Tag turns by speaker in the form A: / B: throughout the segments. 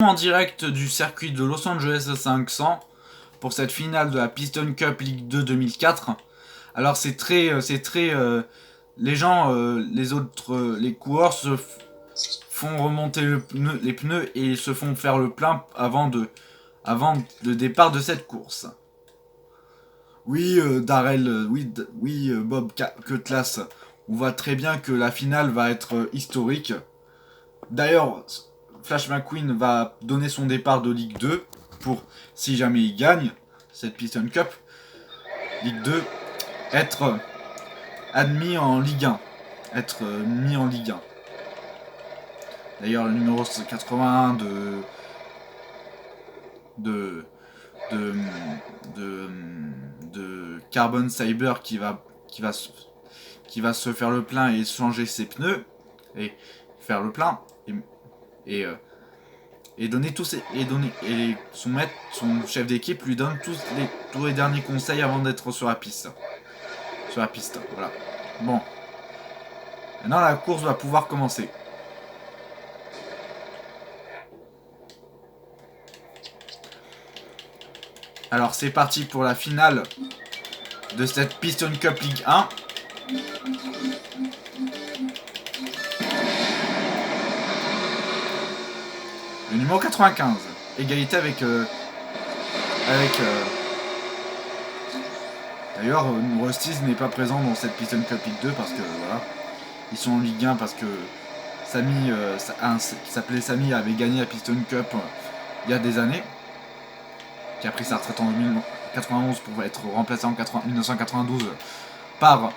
A: En direct du circuit de Los Angeles 500 pour cette finale de la Piston Cup Ligue 2 2004. Alors c'est très, les gens, les coureurs font remonter les pneus et se font faire le plein avant le départ de cette course. Oui, Darrell, Bob Cutlass, on voit très bien que la finale va être historique. D'ailleurs, Flash McQueen va donner son départ de Ligue 2 pour, si jamais il gagne cette Piston Cup, Ligue 2, être admis en Ligue 1. Être mis en Ligue 1. D'ailleurs, le numéro 81 de, de Carbon Cyber qui va se faire le plein et changer ses pneus et faire le plein et donner tous ses, et son chef d'équipe lui donne tous les derniers conseils avant d'être sur la piste. Voilà. Bon. Maintenant la course va pouvoir commencer. Alors c'est parti pour la finale de cette Piston Cup Ligue 1. Le numéro 95. Égalité avec... D'ailleurs, Rusty's n'est pas présent dans cette Piston Cup Ligue 2 parce que voilà. Ils sont en Ligue 1 parce que Samy, qui s'appelait Samy, avait gagné la Piston Cup il y a des années. Qui a pris sa retraite en 1991 pour être remplacé en 1992 par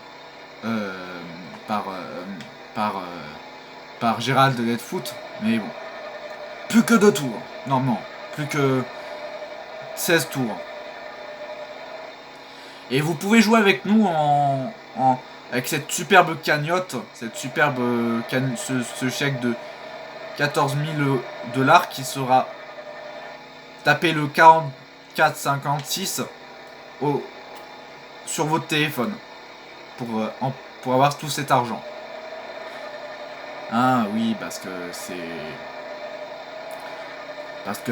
A: Gérald de Letfoot. Mais bon. Plus que 2 tours. Non, plus que 16 tours. Et vous pouvez jouer avec nous avec cette superbe cagnotte, ce chèque de 14 000 $ qui sera tapé le 44,56 sur votre téléphone pour avoir tout cet argent. Ah oui, parce que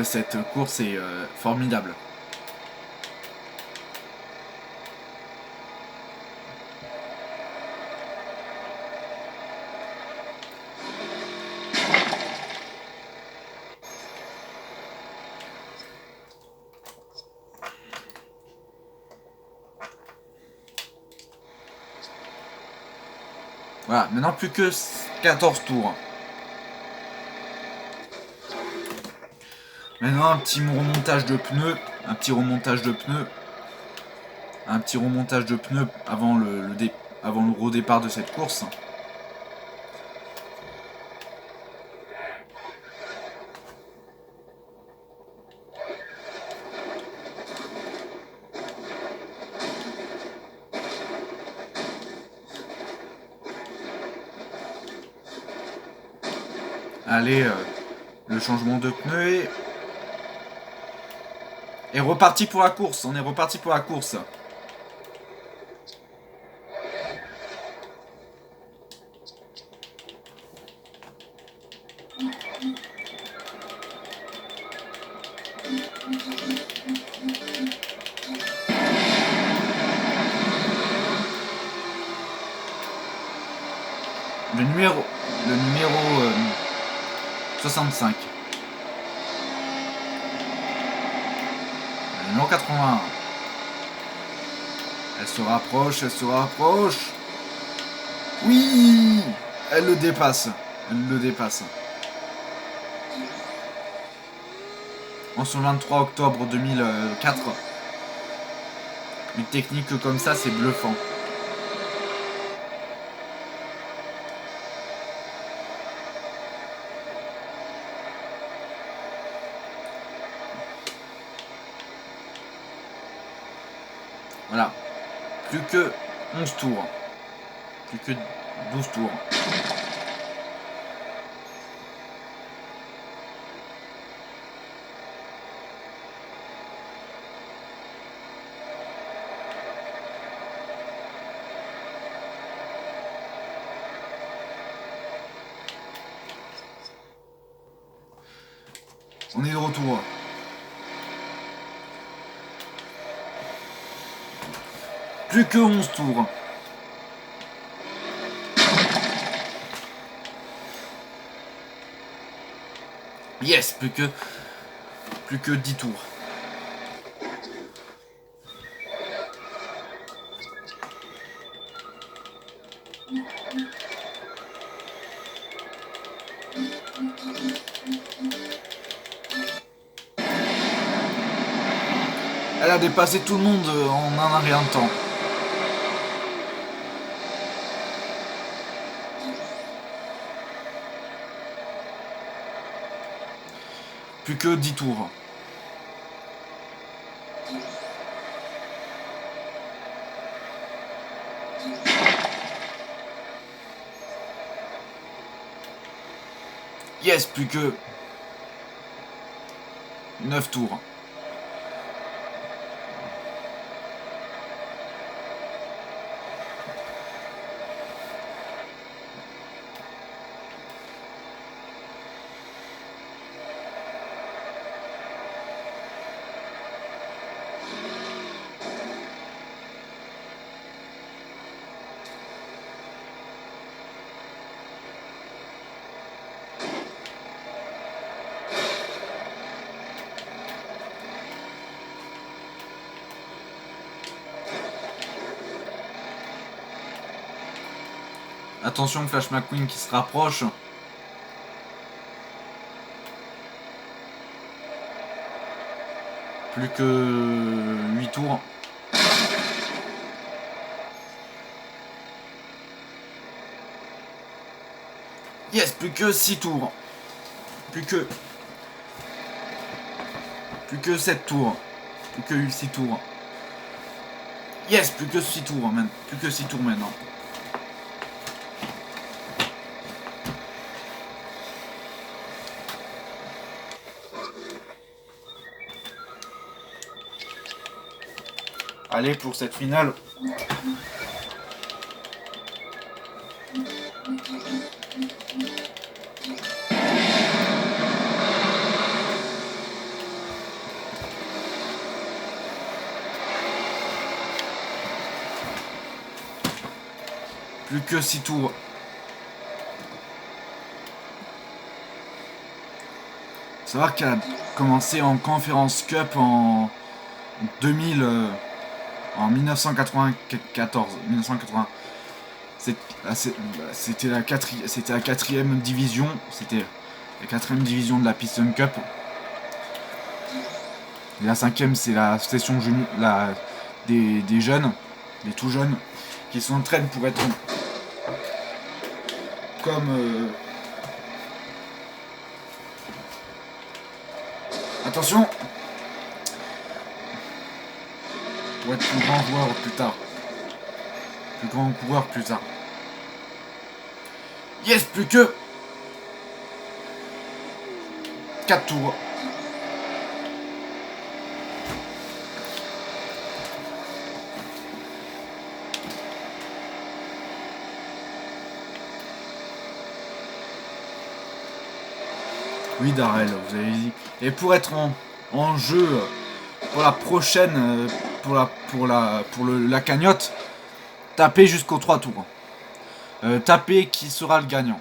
A: cette course est formidable. Voilà, maintenant plus que 14 tours. Maintenant un petit remontage de pneus. Avant le redépart de cette course. Allez, le changement de pneus est reparti pour la course. On est reparti pour la course. Le numéro 65. Le numéro 81. Elle se rapproche. Oui, elle le dépasse. En ce 23 octobre 2004. Une technique comme ça, c'est bluffant. Voilà. Plus que 11 tours. Plus que 12 tours. On est de retour. Plus que 11 tours. Yes, plus que 10 tours. Elle a dépassé tout le monde en un rien de temps. Plus que 10 tours. Yes, plus que 9 tours. Attention, Flash McQueen qui se rapproche. Plus que 8 tours. Yes, plus que 6 tours. Plus que 7 tours. Plus que 6 tours. Yes, plus que 6 tours maintenant. Plus que 6 tours maintenant. Allez, pour cette finale. Plus que 6 tours. Savoir qu'elle a commencé en Conference Cup en 2000, en 1994. 1980. C'était la quatrième division. C'était la quatrième division de la Piston Cup. Et la cinquième, c'est la session des jeunes, des tout jeunes, qui s'entraînent pour être comme... Attention! Pour être plus grand joueur plus tard. Plus grand coureur plus tard. Yes, plus que 4 tours. Oui, Darrell, vous avez dit. Et pour être en jeu pour la prochaine, pour la cagnotte, tapez jusqu'aux 3 tours. Tapez qui sera le gagnant.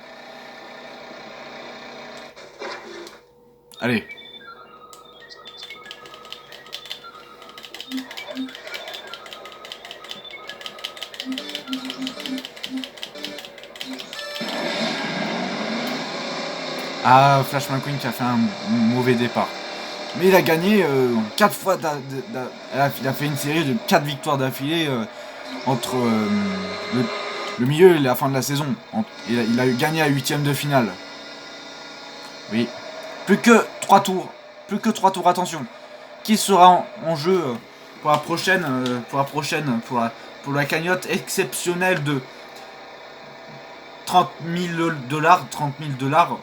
A: Allez. Ah, Flash McQueen qui a fait un mauvais départ. Mais il a gagné 4 fois. Il a fait une série de 4 victoires d'affilée entre le milieu et la fin de la saison. Il a gagné à 8ème de finale. Oui. Plus que 3 tours. Plus que 3 tours, attention. Qui sera en jeu pour la prochaine, pour la cagnotte exceptionnelle de 30 000 dollars, 30 000 dollars,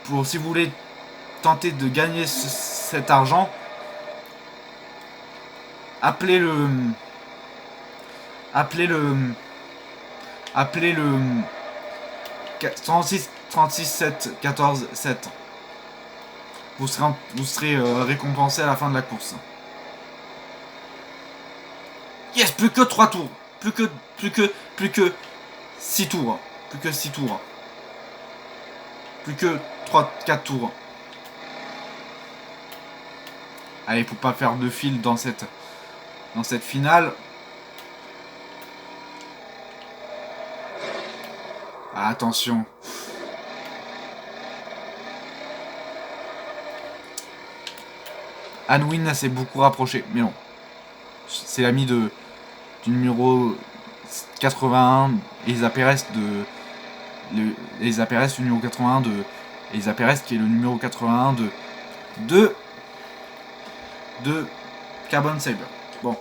A: pour si vous voulez tenter de gagner cet argent, appelez le 36 7 14 7. vous serez récompensé à la fin de la course. Yes, plus que 3 tours. Plus que 6 tours. Plus que 6 tours. Plus que 4 tours. Allez, faut pas faire de fil dans cette finale. Ah, attention. Anwin s'est beaucoup rapproché, mais non. C'est l'ami du numéro 81, Elisa Perez Elisa Perez, le numéro 81 de Elisa Perez, qui est le numéro 81 de Carbon Saber. Bon.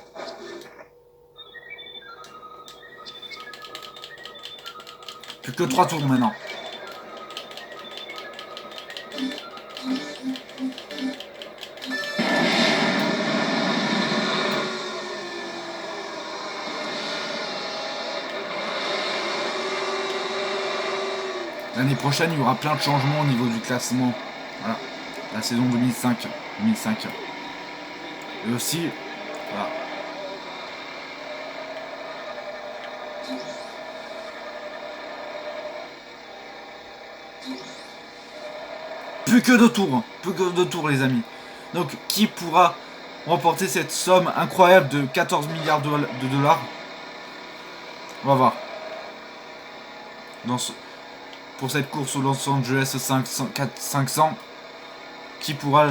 A: Plus que 3 tours maintenant. L'année prochaine, il y aura plein de changements au niveau du classement. Voilà. La saison 2005. Et aussi, voilà. Plus que 2 tours. Plus que 2 tours, les amis. Donc, qui pourra remporter cette somme incroyable de 14 milliards de dollars? On va voir. Pour cette course au Los Angeles 500, qui pourra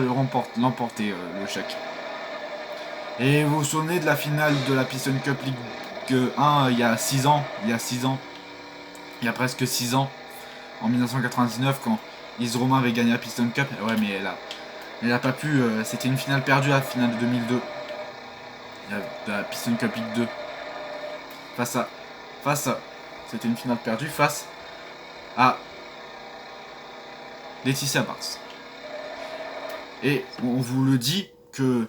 A: l'emporter, le chèque. Et vous vous souvenez de la finale de la Piston Cup League 1 il y a 6 ans, il y a presque 6 ans, en 1999, quand Liz Romain avait gagné la Piston Cup. Ouais, mais elle a pas pu, c'était une finale perdue, la finale de 2002, de la Piston Cup League 2. C'était une finale perdue face à Laetitia Barthes. Et on vous le dit que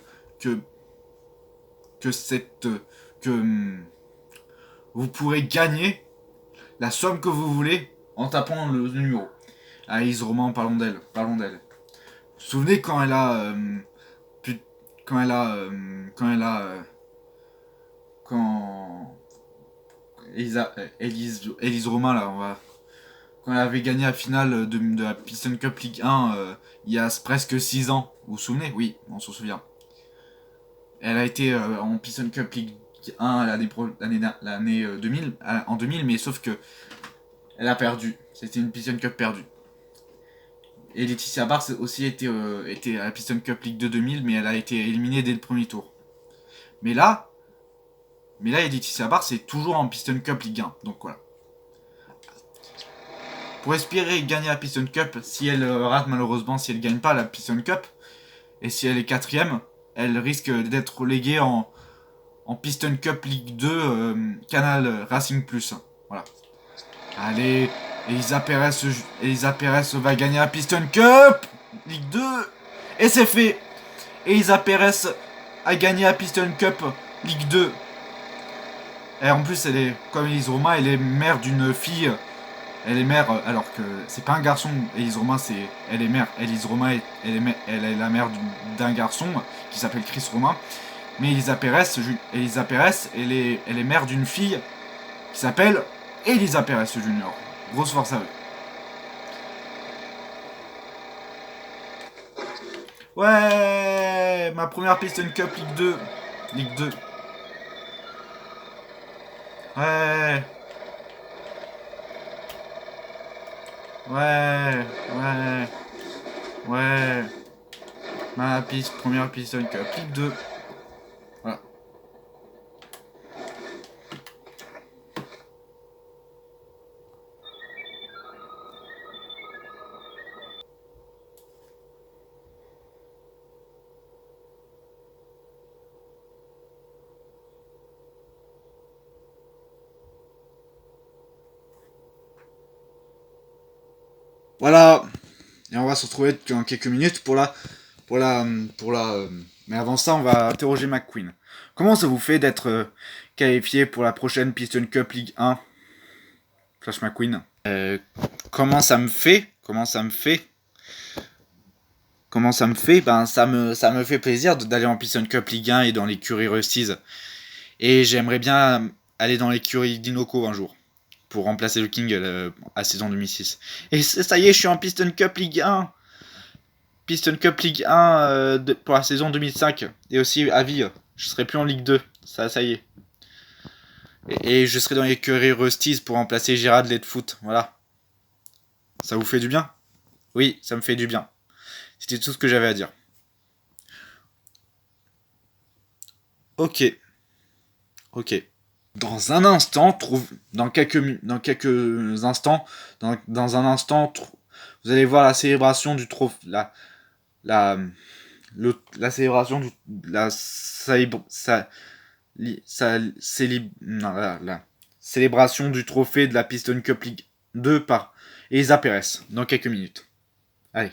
A: vous pourrez gagner la somme que vous voulez en tapant le numéro. Alice Roman, parlons d'elle. Vous vous souvenez quand Elise Romain là, quand elle avait gagné la finale de la Piston Cup League 1 il y a presque 6 ans, vous vous souvenez? Oui, on s'en souvient. Elle a été en Piston Cup League 1 l'année 2000, en 2000, mais sauf que elle a perdu. C'était une Piston Cup perdue. Et Laetitia Barthes aussi était à la Piston Cup League 2 2000, mais elle a été éliminée dès le premier tour. Mais là, Laetitia Barthes est toujours en Piston Cup League 1. Donc voilà. Pour espérer gagner la Piston Cup, si elle rate malheureusement, si elle gagne pas la Piston Cup, et si elle est 4ème, elle risque d'être reléguée en Piston Cup League 2 Canal Racing Plus. Voilà. Allez, Elisa Perez va gagner la Piston Cup League 2. Et c'est fait. Elisa Perez a gagné la Piston Cup League 2. Et en plus, elle est, comme Elise Romain, elle est mère d'une fille. Elle est mère, alors que c'est pas un garçon. Elise Romain, elle est mère. Elise Romain, elle est la mère d'un garçon qui s'appelle Chris Romain. Mais Elisa Perez, elle est mère d'une fille qui s'appelle Elisa Perez Junior. Grosse force à eux. Ouais, ma première Piston Cup Ligue 2. Ligue 2. Ouais. Ouais. Ouais. Ouais. Ma première Piston Cup Ligue 2. Voilà. Voilà. Et on va se retrouver dans quelques minutes mais avant ça, on va interroger McQueen. Comment ça vous fait d'être qualifié pour la prochaine Piston Cup League 1 Flash McQueen. Comment ça me fait comment ça me fait? Ben, ça me fait plaisir d'aller en Piston Cup Ligue 1 et dans l'écurie Rusty's. Et j'aimerais bien aller dans l'écurie Dinoco un jour, pour remplacer le King à saison 2006. Et ça y est, je suis en Piston Cup Ligue 1. Piston Cup Ligue 1 pour la saison 2005. Et aussi à vie, je serai plus en Ligue 2. Ça y est. Et je serai dans l'écurie Rusty's pour remplacer Gérard de Foot. Voilà. Ça vous fait du bien? Oui, ça me fait du bien. C'était tout ce que j'avais à dire. Ok. Ok. Dans un instant, dans quelques instants, dans un instant, vous allez voir la célébration du trophée, la célébration la célébration du trophée de la Piston Cup League 2 par Elisa Perez dans quelques minutes. Allez.